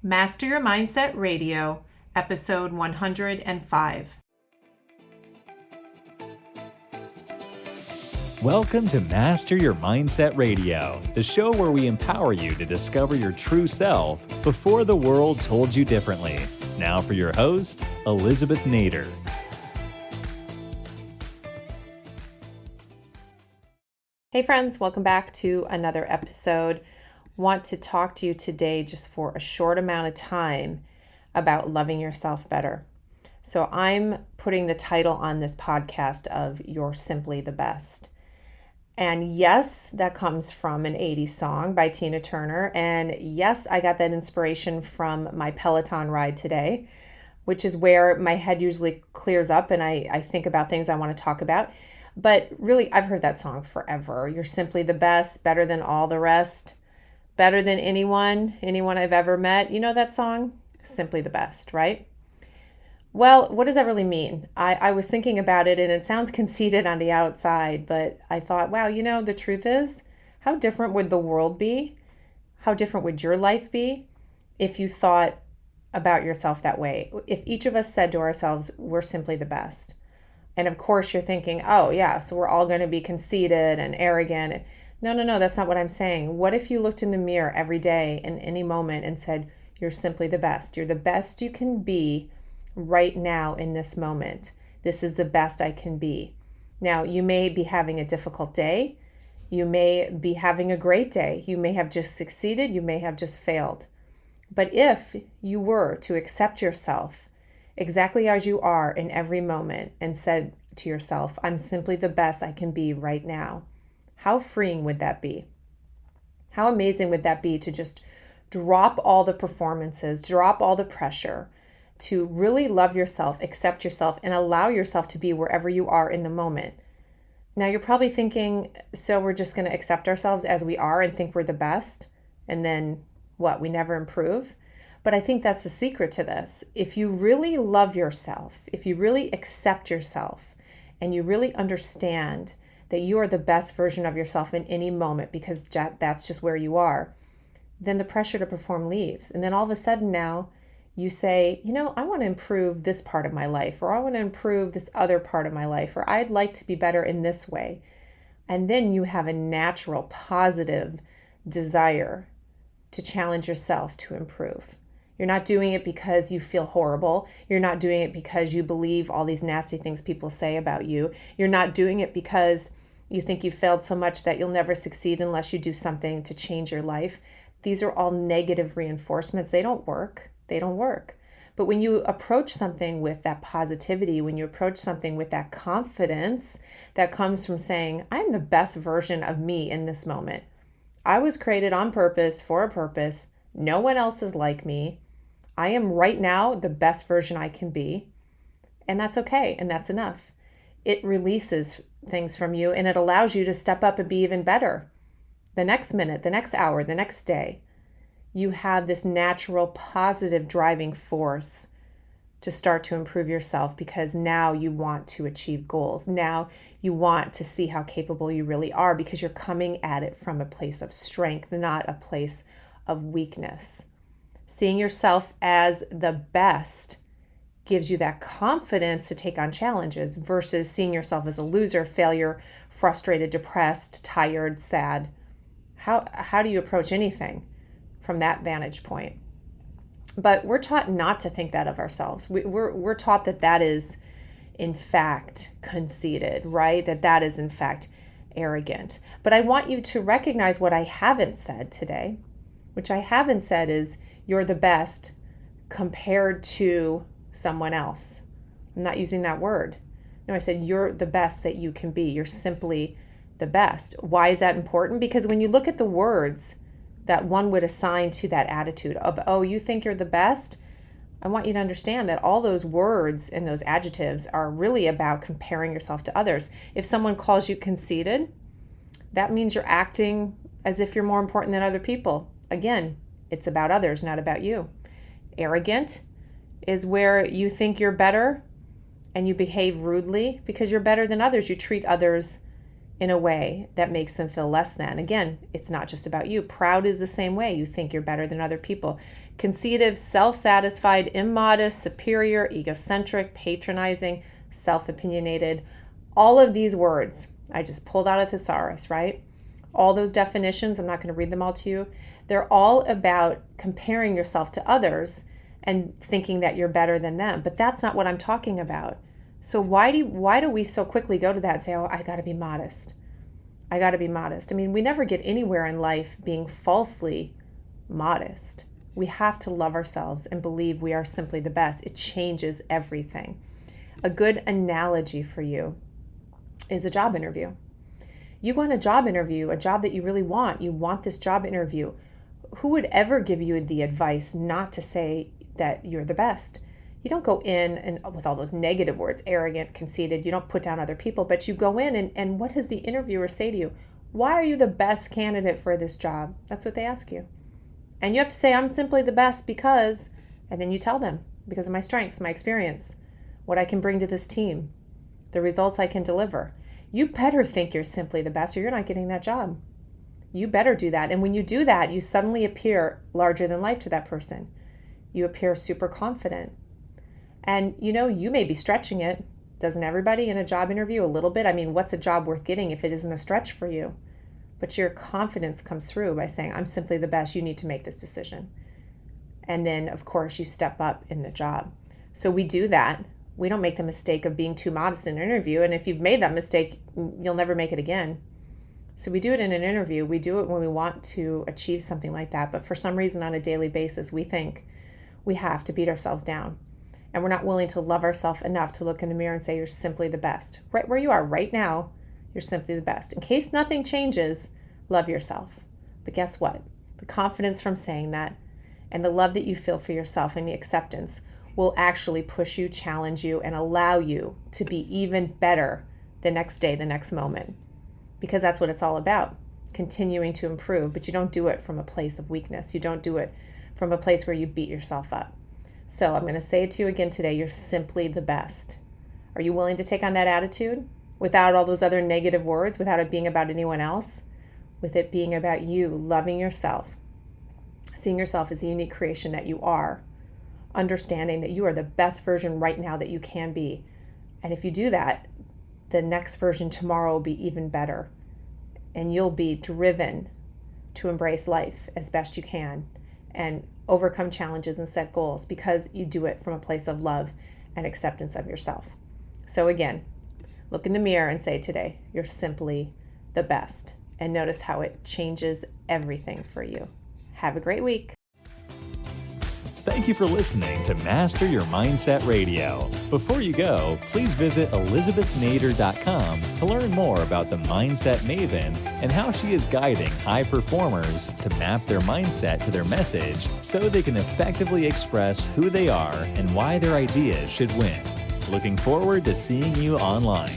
Master Your Mindset Radio, episode 105. Welcome to Master Your Mindset Radio, the show where we empower you to discover your true self before the world told you differently. Now for your host, Elizabeth Nader. Hey friends, welcome back to another episode. Want to talk to you today just for a short amount of time about loving yourself better. So I'm putting the title on this podcast of You're Simply the Best. And yes, that comes from an 80s song by Tina Turner. And yes, I got that inspiration from my Peloton ride today, which is where my head usually clears up and I think about things I want to talk about. But really, I've heard that song forever. You're simply the best, better than all the rest, better than anyone I've ever met. You know that song? Simply the best, right? Well, what does that really mean? I was thinking about it and it sounds conceited on the outside, but I thought, wow, the truth is, how different would the world be? How different would your life be if you thought about yourself that way? If each of us said to ourselves, we're simply the best. And of course you're thinking, oh yeah, so we're all going to be conceited and arrogant. No, that's not what I'm saying. What if you looked in the mirror every day in any moment and said, you're simply the best. You're the best you can be right now in this moment. This is the best I can be. Now, you may be having a difficult day. You may be having a great day. You may have just succeeded. You may have just failed. But if you were to accept yourself exactly as you are in every moment and said to yourself, I'm simply the best I can be right now, how freeing would that be? How amazing would that be to just drop all the performances, drop all the pressure, to really love yourself, accept yourself, and allow yourself to be wherever you are in the moment. Now you're probably thinking, so we're just going to accept ourselves as we are and think we're the best, and then what, we never improve? But I think that's the secret to this. If you really love yourself, if you really accept yourself, and you really understand that you are the best version of yourself in any moment because that's just where you are, then the pressure to perform leaves. And then all of a sudden now you say, I want to improve this part of my life, or I want to improve this other part of my life, or I'd like to be better in this way. And then you have a natural, positive desire to challenge yourself to improve. You're not doing it because you feel horrible. You're not doing it because you believe all these nasty things people say about you. You're not doing it because you think you failed so much that you'll never succeed unless you do something to change your life. These are all negative reinforcements. They don't work. But when you approach something with that positivity, when you approach something with that confidence that comes from saying, I'm the best version of me in this moment. I was created on purpose, for a purpose. No one else is like me. I am right now the best version I can be. And that's okay. And that's enough. It releases things from you and it allows you to step up and be even better. The next minute, the next hour, the next day, you have this natural positive driving force to start to improve yourself because now you want to achieve goals. Now you want to see how capable you really are because you're coming at it from a place of strength, not a place of weakness. Seeing yourself as the best gives you that confidence to take on challenges versus seeing yourself as a loser, failure, frustrated, depressed, tired, sad. How do you approach anything from that vantage point? But we're taught not to think that of ourselves. We're taught that is in fact conceited, right? That is in fact arrogant. But I want you to recognize what I haven't said today, which I haven't said is you're the best compared to someone else. I'm not using that word. No, I said you're the best that you can be. You're simply the best. Why is that important? Because when you look at the words that one would assign to that attitude of, oh, you think you're the best? I want you to understand that all those words and those adjectives are really about comparing yourself to others. If someone calls you conceited, that means you're acting as if you're more important than other people. Again, it's about others, not about you. Arrogant is where you think you're better and you behave rudely because you're better than others. You treat others in a way that makes them feel less than. Again, it's not just about you. Proud is the same way. You think you're better than other people. conceited, self-satisfied, immodest, superior, egocentric, patronizing, self-opinionated. All of these words I just pulled out a thesaurus, right? All those definitions, I'm not going to read them all to you. They're all about comparing yourself to others and thinking that you're better than them. But that's not what I'm talking about. So why do we so quickly go to that and say, oh, I got to be modest. I got to be modest. I mean, we never get anywhere in life being falsely modest. We have to love ourselves and believe we are simply the best. It changes everything. A good analogy for you is a job interview. You go on a job interview, a job that you really want. You want this job interview. Who would ever give you the advice not to say that you're the best? You don't go in and with all those negative words, arrogant, conceited. You don't put down other people, but you go in and what does the interviewer say to you? Why are you the best candidate for this job? That's what they ask you. And you have to say, I'm simply the best because, and then you tell them, because of my strengths, my experience, what I can bring to this team, the results I can deliver. You better think you're simply the best or you're not getting that job. You better do that. And when you do that, you suddenly appear larger than life to that person. You appear super confident. And you may be stretching it. Doesn't everybody in a job interview a little bit? I mean, what's a job worth getting if it isn't a stretch for you? But your confidence comes through by saying, I'm simply the best. You need to make this decision. And then, of course, you step up in the job. So we do that. We don't make the mistake of being too modest in an interview. And if you've made that mistake, you'll never make it again. So we do it in an interview. We do it when we want to achieve something like that. But for some reason, on a daily basis, we think we have to beat ourselves down. And we're not willing to love ourselves enough to look in the mirror and say, you're simply the best. Right where you are right now, you're simply the best. In case nothing changes, love yourself. But guess what? The confidence from saying that and the love that you feel for yourself and the acceptance will actually push you, challenge you, and allow you to be even better the next day, the next moment. Because that's what it's all about, continuing to improve. But you don't do it from a place of weakness. You don't do it from a place where you beat yourself up. So I'm going to say it to you again today. You're simply the best. Are you willing to take on that attitude without all those other negative words, without it being about anyone else, with it being about you, loving yourself, seeing yourself as a unique creation that you are, understanding that you are the best version right now that you can be. And if you do that, the next version tomorrow will be even better. And you'll be driven to embrace life as best you can and overcome challenges and set goals because you do it from a place of love and acceptance of yourself. So again, look in the mirror and say today, you're simply the best. And notice how it changes everything for you. Have a great week. Thank you for listening to Master Your Mindset Radio. Before you go, please visit elizabethnader.com to learn more about the Mindset Maven and how she is guiding high performers to map their mindset to their message so they can effectively express who they are and why their ideas should win. Looking forward to seeing you online.